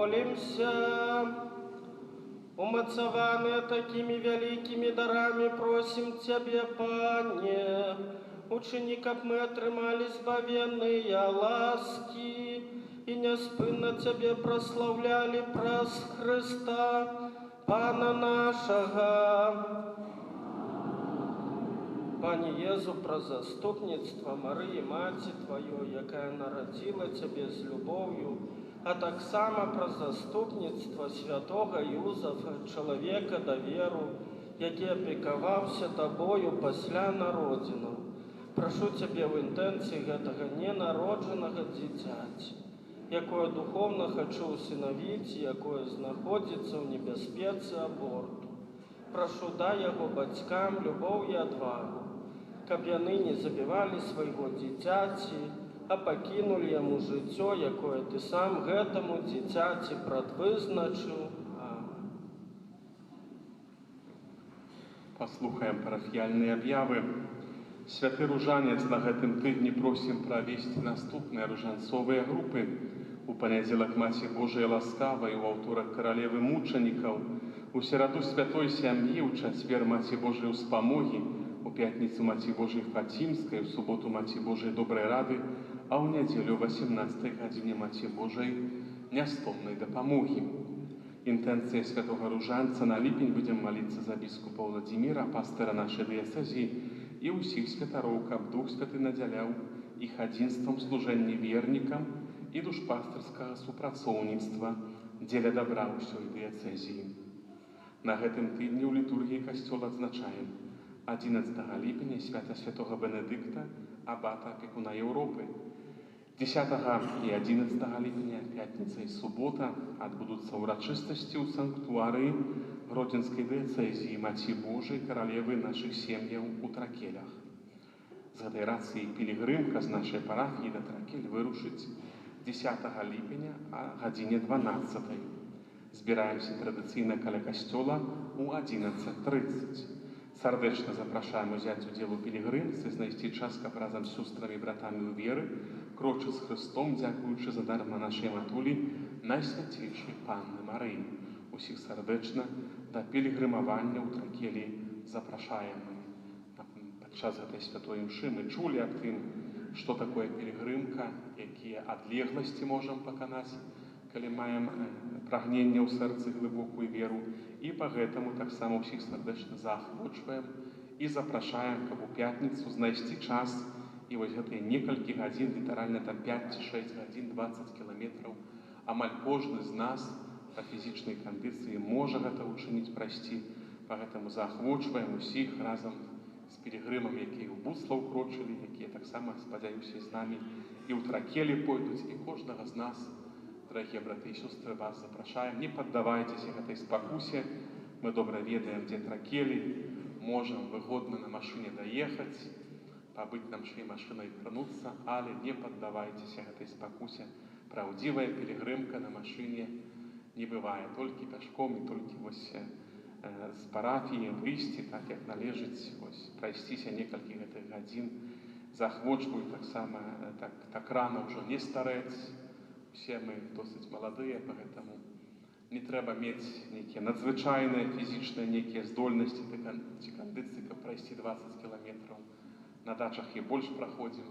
Помолимся. Умацаванные такими великими дарами, просим Тебе, Пане, учини, как мы отрымали збавенные ласки и неспынно Тебе прославляли праз Христа, Пана нашего. Пане Езу, про заступництво Марии, Маці Твоей, якая народила Тебе с любовью, а так само про заступництво святого Юзафа, человека до веру, який опіковався Тобою пасля народзіну. Прошу Тебе в інтенції гэтага ненародженого дзіцяці, якое духовно хочу усыновить, якое знаходзіцца ў небяспецы аборту. Прошу, дай яго бацькам любоў і адвагу, каб яны не забівалі свайго дзіцяці, а пакінулі яму жыццё, якое Ты сам гэтаму дзіцяці прадвызначыў. Амин. Паслухаем парафіяльныя аб'явы. Святы ружанец на гэтым тыдні просім правесці наступныя ружанцовыя групы. У панядзелак Маці Божай ласкавай, у аўторак каралевы мучанікаў, у сераду святой сям'і, у чацвер Маці Божай успамогі, у пятніцу Маці Божай Фацімскай, у суботу Маці Божай добрай рады, а ў нядзелю 18 гадзіне Маці Божай нястомнай дапамогі. Інтэнцыя святога ружанца на ліпень будзем маліцца за біскупа Владзіміра, пастыра нашай дыяцэзіі і ўсіх святароў, каб Дух Святы надзяляў іх адзінствам служэння вернікам і душпастырскага супрацоўніцтва дзеля дабра ўсёй дыяцэзіі. На гэтым тыдні ў літургіі касцёл адзначаем 11 ліпеня свята святога Бенедыкта, абата апекуна Еўропы. 10 і 11 ліпеня, пятніца і субота, адбудуцца ўрачыстасці ў санктуарыі Гродзенскай дыяцэзіі Маці Божай, каралевы нашых сем'яў у Тракелях. З гэтай рацыяй пілігрымка з нашай парафіі да Тракель вырушыць 10 ліпеня а гадзіне 12. Збіраемся традыцыйна каля касцёла ў 11:30. Сардэчна запрашаем узяць удзел у пілігрымцы, знайсці час, каб разам з сёстрамі і братамі ў веры крочы з Христом, дзякуючы за дар на нашай матулі Найсвяцейшай Панны Марыі. Усіх сардэчна да пілігрымавання ў Тракелі запрашаем. Падчас гэтай святой імшы мы чулі аб тым, што такое пілігрымка, якія адлегласці можам паканаць, калі маем прагненне ў сэрцы глыбокую веру, і па гэтаму таксама ўсіх сардэчна заахвочваем і запрашаем, каб у пятніцу знайсці час і вось гэтыя некалькі гадзін, літаральна там 5 ці 6 гадзін, 20 кіламетраў, амаль кожны з нас па фізічнай кандыцыі можа гэта ўчыніць, прайсці. Па гэтаму заахвочваем усіх разам з пілігрымам, якія ў Буслаў крочылі, якія таксама, спадзяюся, з намі і ў Тракелі пойдуць, і кожнага з нас, дарагія браты і сёстры, вас запрашаем. Не паддавайцеся гэтай спакусе. Мы добра ведаем, дзе Тракелі, можам выгодна на машыне даехаць, пабыць нам швей машынай крануцца, але не паддавайцеся гэтай спакусе. Праўдзівая пілігрымка на машыне не бывае, толькі пяшком і толькі вось з парафіі выйсці, так як належыць, вось прайсціся некалькі гэтых гадзін. Заахвочваю таксама так рана ўжо не старэць. Усе мы досыць маладыя, пагэтаму не трэба мець нейкія надзвычайныя фізічныя нейкія здольнасці ці кандыцыі, каб прайсці 20 кіламетраў. На дачах і больш праходзім,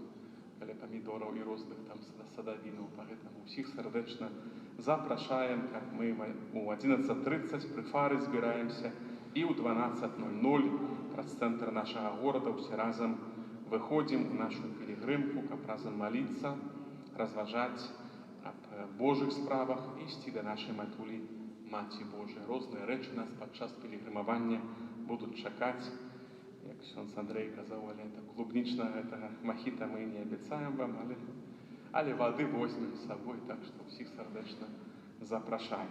каля памідораў і розных там садавінаў. Пагэтаму ўсіх сардэчна запрашаем, каб мы у 11:30 пры фары збіраемся і ў 12:00 праз цэнтр нашага горада ўсе разам выходзім у нашу пілігрымку, каб разам маліцца, разважаць аб Божых справах, ісці да нашай матулі Маці Божай. Розныя рэчы нас падчас пілігрымавання будуць чакаць. Як ксёндз Андрэй казаў, але клубнічнага гэтага махіта мы не абяцаем вам, але вады возьмем з сабой, так што ўсіх сардэчна запрашаем.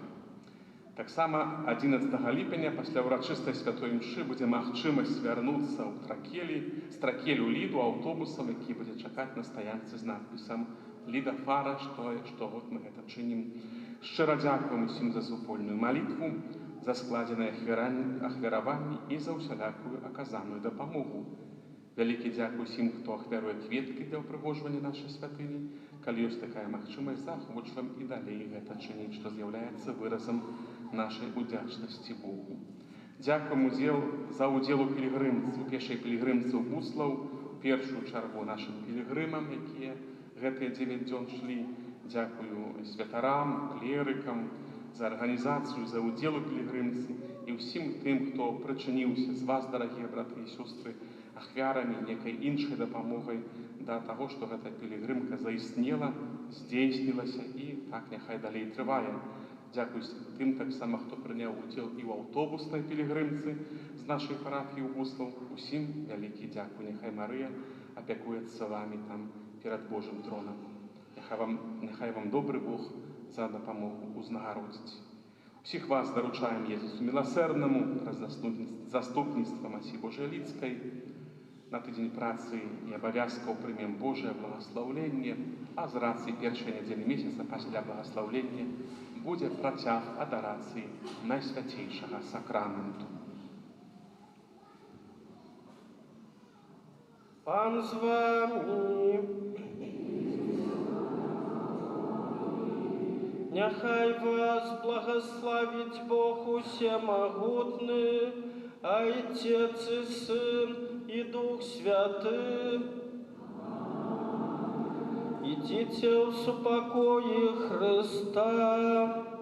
Таксама 11 ліпеня пасля ўрачыстай святой імшы будзе магчымасць вярнуцца ў Тракелі, з Тракелю Ліду аўтобусам, які будзе чакаць на стаянцы з надпісам «Ліда Фара», штогод мы гэта чынім. Шчыра дзякуем усім за супольную малітву, за складзеныя ахвяраванні і за ўсялякую аказаную дапамогу. Вялікі дзякуй усім, хто ахвяруе кветкі для ўпрыгожвання нашай святыні. Калі ёсць такая магчымасць, захочваем і далей гэта чыніць, што з'яўляецца выразам нашай удзячнасці Богу. Дзякуем за ўдзел у пешай пілігрымцы ў Буслаў, у першую чаргу нашым пілігрымам, якія гэтыя 9 дзён шлі. Дзякую святарам, клерыкам за арганізацыю, за ўдзел у пілігрымцы і ўсім тым, хто прычыніўся з вас, дарагія браты і сёстры, ахвярамі, некай іншай дапамогай да таго, што гэта пілігрымка заіснела, здзейснілася і так няхай далей трывае. Дзякуй тым таксама, хто прыняў удзел і ў аўтобуснай пілігрымцы з нашай парафіі ў Буслаў. Усім вялікі дзякуй. Няхай Марыя апякуецца вамі там перад Божым тронам. Няхай вам добры Бог за дапамогу узнагародзіць. Усіх вас даручаем Езусу міласэрнаму праз заступніцтва Масі Божай-Ліцкай. На тыдзень працы і абавязкаў прымем Божае благаслаўленне, а з рацыі першай нядзелі месяца пасля благаслаўлення будзе працяг адарацыі Найсвяцейшага сакраменту. Пан з вами. Няхай вас благословить Бог усемогутный, Отец и Сын и Дух Святый. Идите в супокое Христа.